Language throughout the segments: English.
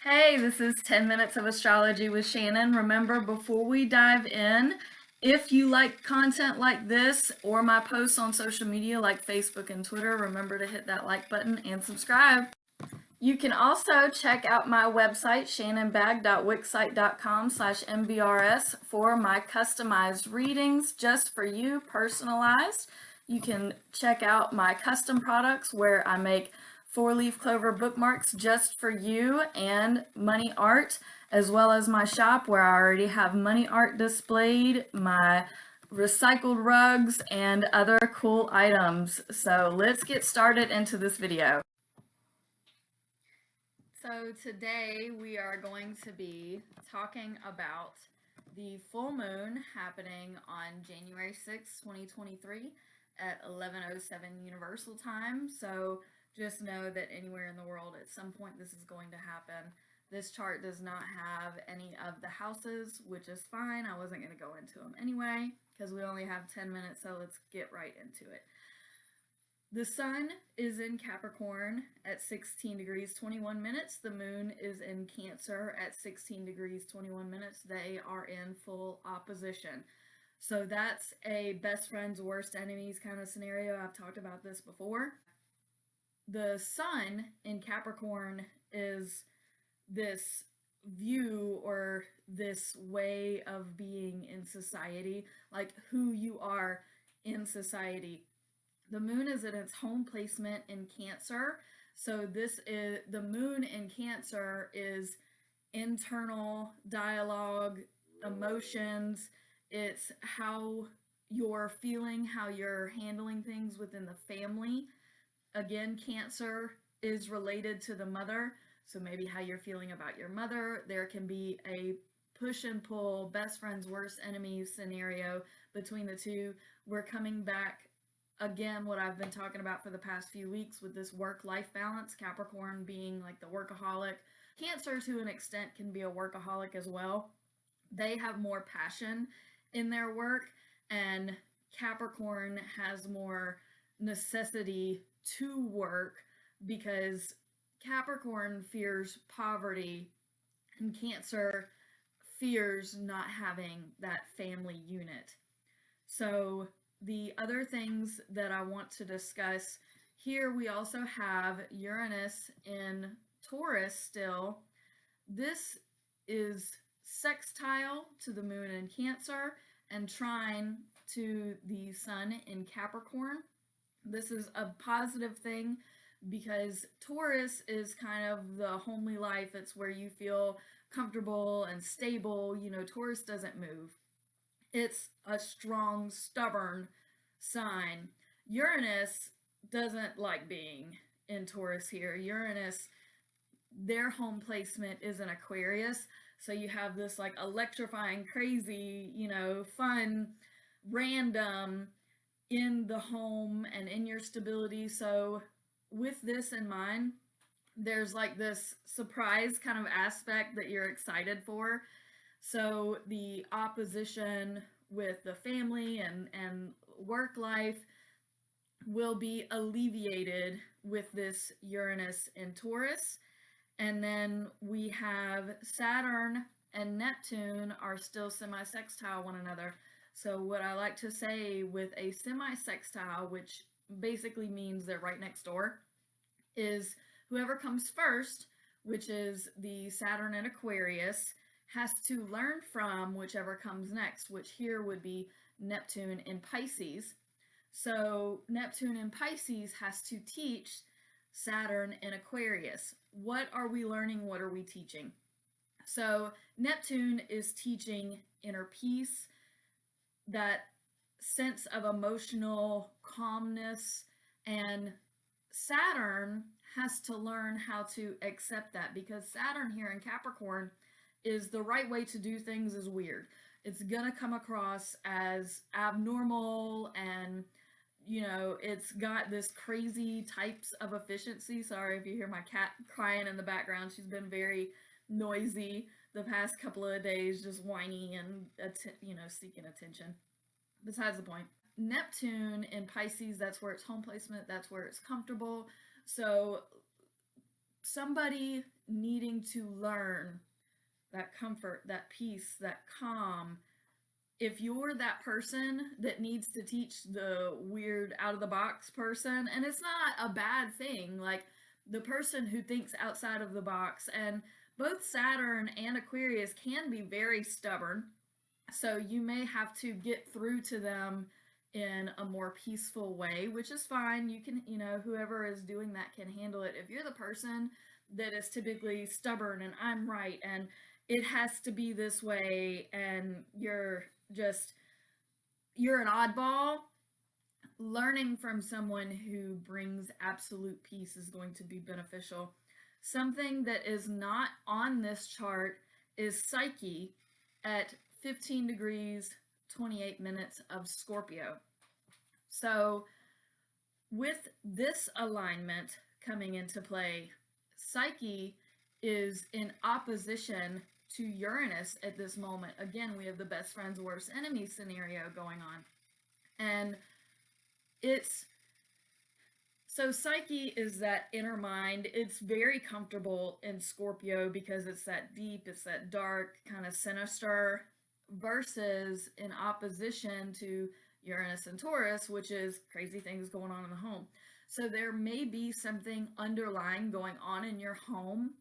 Hey, this is 10 Minutes of Astrology with Shannon. Remember, before we dive in, if you like content like this or my posts on social media like Facebook and Twitter, remember to hit that like button and subscribe. You can also check out my website, shannonbag.wixsite.com/mbrs, for my customized readings just for you, personalized. You can check out my custom products where I make 4-leaf clover bookmarks just for you and money art, as well as my shop where I already have money art displayed, my recycled rugs, and other cool items. So let's get started into this video. So today we are going to be talking about the full moon happening on January 6, 2023 at 11:07 Universal Time. So just know that anywhere in the world at some point this is going to happen. This chart does not have any of the houses, which is fine. I wasn't going to go into them anyway because we only have 10 minutes, so let's get right into it. The sun is in Capricorn at 16 degrees 21 minutes. The moon is in Cancer at 16 degrees 21 minutes. They are in full opposition. So that's a best friends, worst enemies kind of scenario. I've talked about this before. The sun in Capricorn is this view or this way of being in society, like who you are in society. The moon is in its home placement in Cancer. So this is the moon in Cancer is internal dialogue, emotions. It's how you're feeling, how you're handling things within the family. Again, Cancer is related to the mother. So maybe how you're feeling about your mother. There can be a push and pull, best friends, worst enemies scenario between the two. We're coming back again, what I've been talking about for the past few weeks with this work-life balance, Capricorn being like the workaholic. Cancer to an extent can be a workaholic as well. They have more passion in their work, and Capricorn has more necessity to work because Capricorn fears poverty and Cancer fears not having that family unit. So the other things that I want to discuss here, we also have Uranus in Taurus still. This is sextile to the moon in Cancer and trine to the sun in Capricorn. This is a positive thing because Taurus is kind of the homely life. It's where you feel comfortable and stable. You know, Taurus doesn't move. It's a strong, stubborn sign. Uranus doesn't like being in Taurus here. Uranus, their home placement is in Aquarius. So you have this like electrifying, crazy, fun, random in the home and in your stability. So with this in mind, there's like this surprise kind of aspect that you're excited for. So the opposition with the family and work life will be alleviated with this Uranus in Taurus. And then we have Saturn and Neptune are still semi-sextile one another. So what I like to say with a semi-sextile, which basically means they're right next door, is whoever comes first, which is the Saturn in Aquarius, has to learn from whichever comes next, which here would be Neptune in Pisces. So Neptune in Pisces has to teach Saturn in Aquarius. What are we learning? What are we teaching? So Neptune is teaching inner peace, that sense of emotional calmness, and Saturn has to learn how to accept that because Saturn here in Capricorn is the right way to do things is weird. It's gonna come across as abnormal and it's got this crazy types of efficiency. Sorry if you hear my cat crying in the background. She's been very noisy the past couple of days, just whiny and seeking attention. Besides the point. Neptune in Pisces, that's where it's home placement, that's where it's comfortable. So somebody needing to learn, that comfort, that peace, that calm. If you're that person that needs to teach the weird out of the box person, and it's not a bad thing, like the person who thinks outside of the box, and both Saturn and Aquarius can be very stubborn, so you may have to get through to them in a more peaceful way, which is fine. You can, whoever is doing that can handle it. If you're the person that is typically stubborn and I'm right and it has to be this way, and you're an oddball, learning from someone who brings absolute peace is going to be beneficial. Something that is not on this chart is Psyche at 15 degrees 28 minutes of Scorpio. So with this alignment coming into play, Psyche is in opposition to Uranus at this moment. Again, we have the best friends, worst enemies scenario going on. And so Psyche is that inner mind. It's very comfortable in Scorpio because it's that deep, it's that dark, kind of sinister, versus in opposition to Uranus and Taurus, which is crazy things going on in the home. So there may be something underlying going on in your home,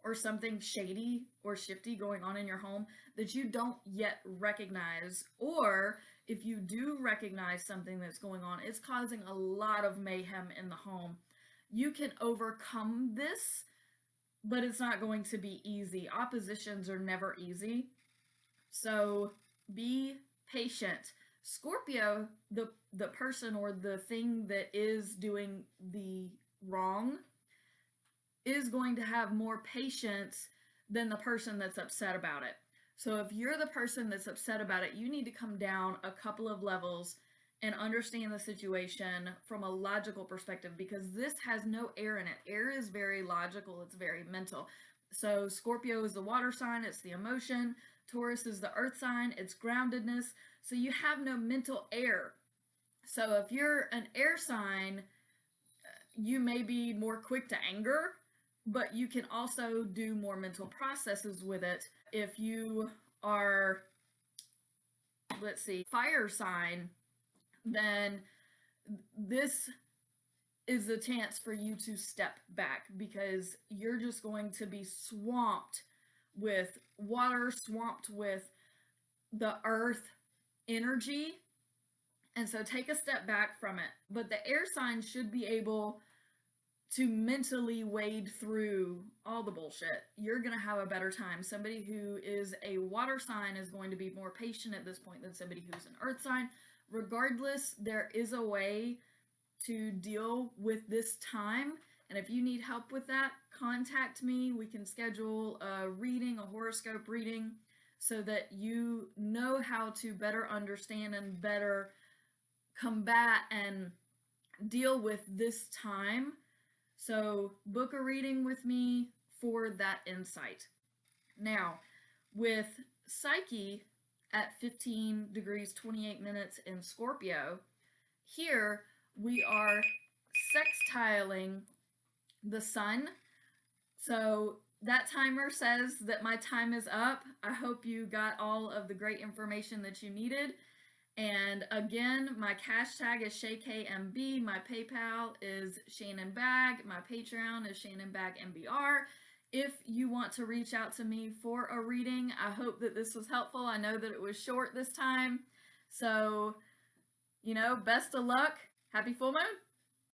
or something shady or shifty going on in your home that you don't yet recognize. Or if you do recognize something that's going on, it's causing a lot of mayhem in the home. You can overcome this, but it's not going to be easy. Oppositions are never easy. So be patient. Scorpio, the person or the thing that is doing the wrong, is going to have more patience than the person that's upset about it. So if you're the person that's upset about it, you need to come down a couple of levels and understand the situation from a logical perspective, because this has no air in it. Air is very logical, it's very mental. So Scorpio is the water sign, it's the emotion. Taurus is the earth sign, it's groundedness. So you have no mental air. So if you're an air sign, you may be more quick to anger, but you can also do more mental processes with it. If you are, fire sign, then this is the chance for you to step back, because you're just going to be swamped with water, swamped with the earth energy. And so take a step back from it. But the air sign should be able to mentally wade through all the bullshit. You're going to have a better time. Somebody who is a water sign is going to be more patient at this point than somebody who's an earth sign. Regardless, there is a way to deal with this time. And if you need help with that, contact me. We can schedule a reading, a horoscope reading, so that you know how to better understand and better combat and deal with this time. So book a reading with me for that insight. Now, with Psyche at 15 degrees 28 minutes in Scorpio, here we are sextiling the sun. So that timer says that my time is up. I hope you got all of the great information that you needed. And again, my cash tag is ShayKMB, my PayPal is shannonbag, my Patreon is shannonbagmbr. If you want to reach out to me for a reading, I hope that this was helpful. I know that it was short this time. So, best of luck. Happy full moon.